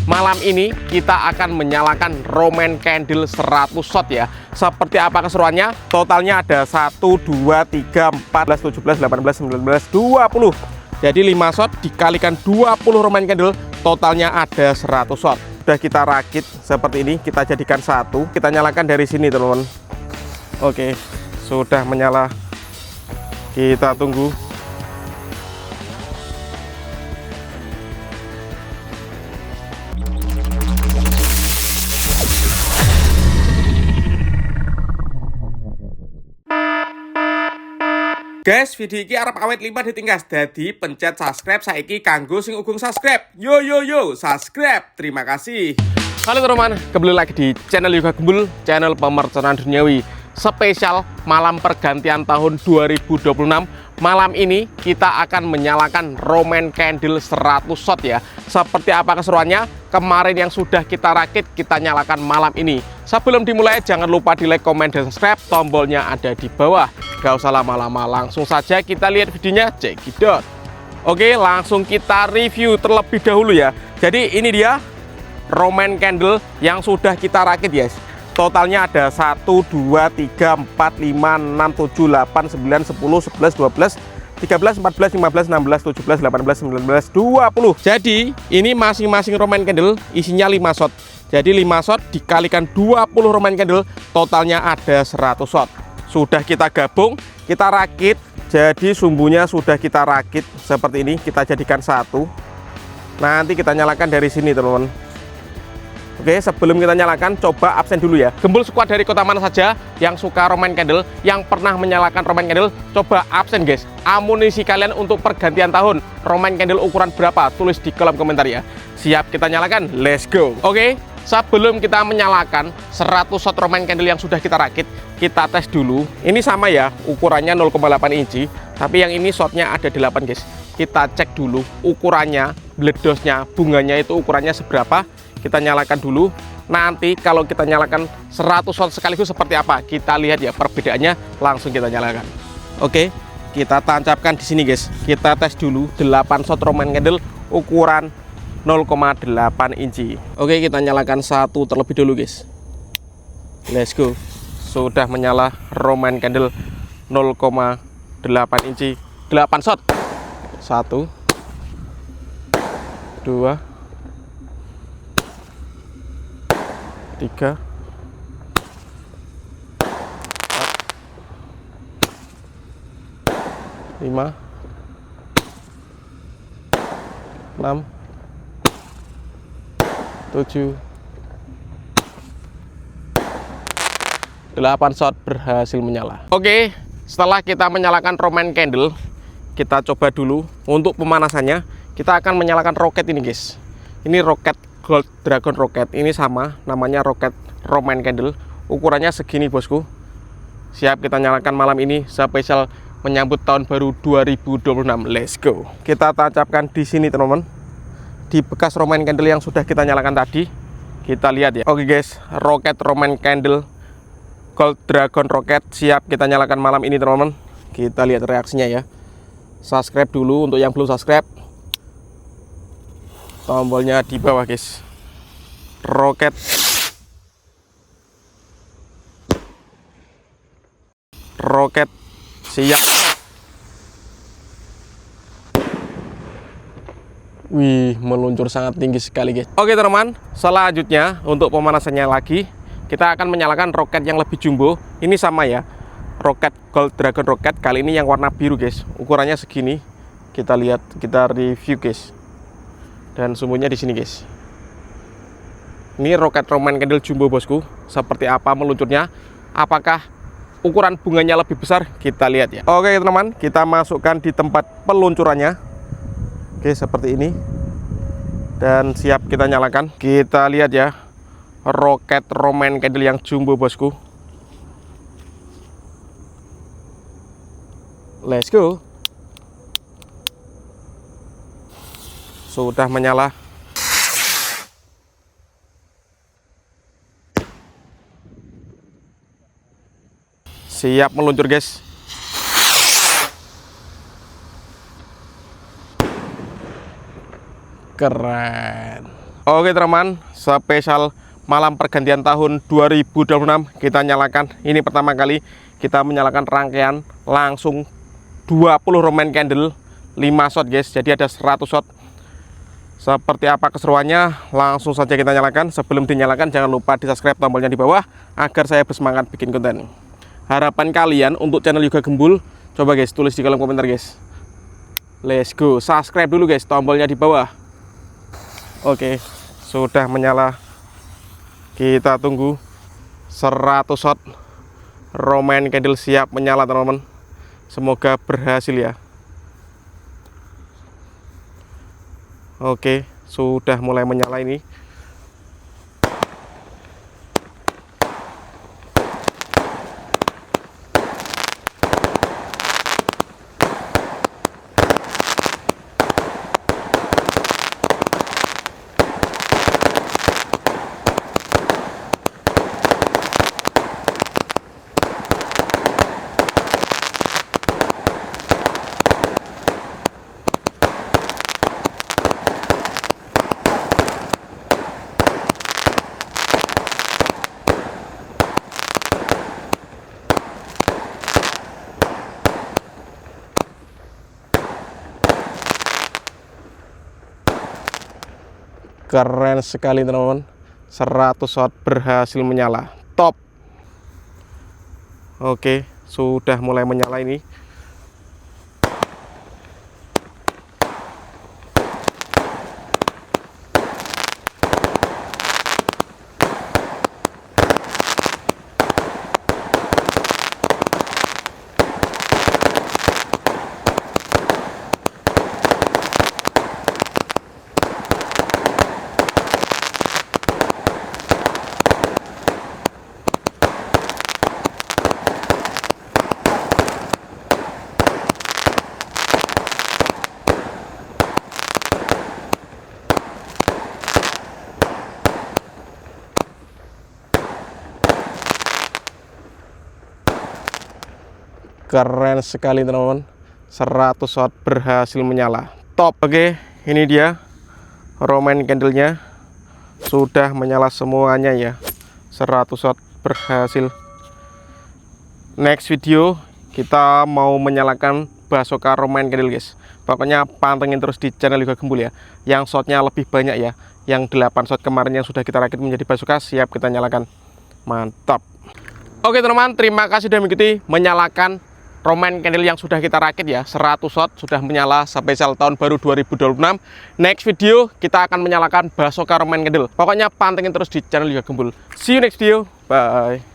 Malam ini kita akan menyalakan Roman candle 100 shot ya. Seperti apa keseruannya? Totalnya ada 1, 2, 3, 14, 17, 18, 19, 20. Jadi 5 shot dikalikan 20 Roman candle, totalnya ada 100 shot. Sudah kita rakit seperti ini, kita jadikan satu. Kita nyalakan dari sini teman-teman. Oke, sudah menyala. Kita tunggu. Guys, video ini arep awet 5 ditinggas. Jadi pencet subscribe saiki kanggo sing ugung subscribe. Yo yo yo, subscribe. Terima kasih. Halo teman-teman, kembali lagi di channel Yoga Gembul, channel pemerconaan duniawi. Spesial malam pergantian tahun 2026. Malam ini kita akan menyalakan Roman candle 100 shot ya. Seperti apa keseruannya? Kemarin yang sudah kita rakit, kita nyalakan malam ini. Sebelum dimulai, jangan lupa di like, komen, dan subscribe. Tombolnya ada di bawah. Gak usah lama-lama, langsung saja kita lihat videonya. Cekidot. Oke, langsung kita review terlebih dahulu ya. Jadi ini dia Roman candle yang sudah kita rakit guys. Totalnya ada 1, 2, 3, 4, 5, 6, 7, 8, 9, 10, 11, 12, 13, 14, 15, 16, 17, 18, 19, 20. Jadi ini masing-masing Roman candle isinya 5 shot. Jadi 5 shot dikalikan 20 Roman candle, totalnya ada 100 shot. Sudah kita gabung, kita rakit. Jadi sumbunya sudah kita rakit seperti ini, kita jadikan satu. Nanti kita nyalakan dari sini teman-teman. Oke, sebelum kita nyalakan, coba absen dulu ya. Gembul squad dari kota mana saja yang suka Roman candle, yang pernah menyalakan Roman candle, coba absen guys. Amunisi kalian untuk pergantian tahun, Roman candle ukuran berapa? Tulis di kolom komentar ya. Siap, kita nyalakan, let's go. Oke, sebelum kita menyalakan 100 shot Roman candle yang sudah kita rakit, kita tes dulu. Ini sama ya, ukurannya 0,8 inci, tapi yang ini shotnya ada 8 guys. Kita cek dulu ukurannya, bledosnya, bunganya itu ukurannya seberapa. Kita nyalakan dulu. Nanti kalau kita nyalakan 100 shot sekaligus seperti apa, kita lihat ya perbedaannya. Langsung kita nyalakan. Oke, kita tancapkan di sini guys. Kita tes dulu 8 shot Roman candle ukuran 0,8 inci. Oke, kita nyalakan satu terlebih dulu guys. Let's go. Sudah menyala Roman candle 0,8 inci, 8 shot. 1, 2, 3, 4, 5, 6, 7, 8 shot berhasil menyala. Oke, setelah kita menyalakan Roman candle, kita coba dulu untuk pemanasannya. Kita akan menyalakan roket ini guys. Ini roket Gold Dragon Rocket, ini sama namanya roket Roman candle, ukurannya segini bosku. Siap, kita nyalakan malam ini spesial menyambut tahun baru 2026. Let's go. Kita tancapkan di sini teman-teman, di bekas Roman candle yang sudah kita nyalakan tadi. Kita lihat ya. Oke guys, roket Roman candle Gold Dragon Rocket siap kita nyalakan malam ini teman-teman. Kita lihat reaksinya ya. Subscribe dulu untuk yang belum subscribe. Tombolnya di bawah guys. Roket siap. Wih, meluncur sangat tinggi sekali guys. Oke teman-teman, selanjutnya untuk pemanasannya lagi, kita akan menyalakan roket yang lebih jumbo. Ini sama ya, roket Gold Dragon Rocket, kali ini yang warna biru guys. Ukurannya segini. Kita lihat, kita review guys. Dan sumbunya di sini guys. Ini roket Roman candle jumbo bosku. Seperti apa meluncurnya? Apakah ukuran bunganya lebih besar? Kita lihat ya. Oke teman-teman, kita masukkan di tempat peluncurannya. Oke, seperti ini. Dan siap kita nyalakan. Kita lihat ya, roket Roman candle yang jumbo bosku. Let's go. Sudah menyala. Siap meluncur guys. Keren. Oke teman, spesial malam pergantian tahun 2026 kita nyalakan. Ini pertama kali kita menyalakan rangkaian langsung 20 Roman candle 5 shot guys. Jadi ada 100 shot. Seperti apa keseruannya, langsung saja kita nyalakan. Sebelum dinyalakan jangan lupa di subscribe, tombolnya di bawah agar saya bersemangat bikin konten. Harapan kalian untuk channel Yoga Gembul, coba guys tulis di kolom komentar guys. Let's go, subscribe dulu guys, tombolnya di bawah. Oke, sudah menyala. Kita tunggu 100 shot Roman candle siap menyala teman-teman. Semoga berhasil ya. Oke, sudah mulai menyala ini. Keren sekali teman-teman, 100 shot berhasil menyala, top. Oke, sudah mulai menyala ini. Keren sekali teman-teman, 100 shot berhasil menyala, top. Oke, ini dia Roman candlenya sudah menyala semuanya ya, 100 shot berhasil. Next video kita mau menyalakan Basoka Roman candle guys. Pokoknya pantengin terus di channel Yoga Gembul ya, yang shotnya lebih banyak ya. Yang 8 shot kemarin yang sudah kita rakit menjadi Basoka siap kita nyalakan, mantap. Oke teman-teman, terima kasih sudah mengikuti menyalakan Roman candle yang sudah kita rakit ya. 100 shot sudah menyala spesial tahun baru 2026. Next video kita akan menyalakan Basoka Roman candle. Pokoknya pantengin terus di channel Yoga Gembul. See you next video, bye.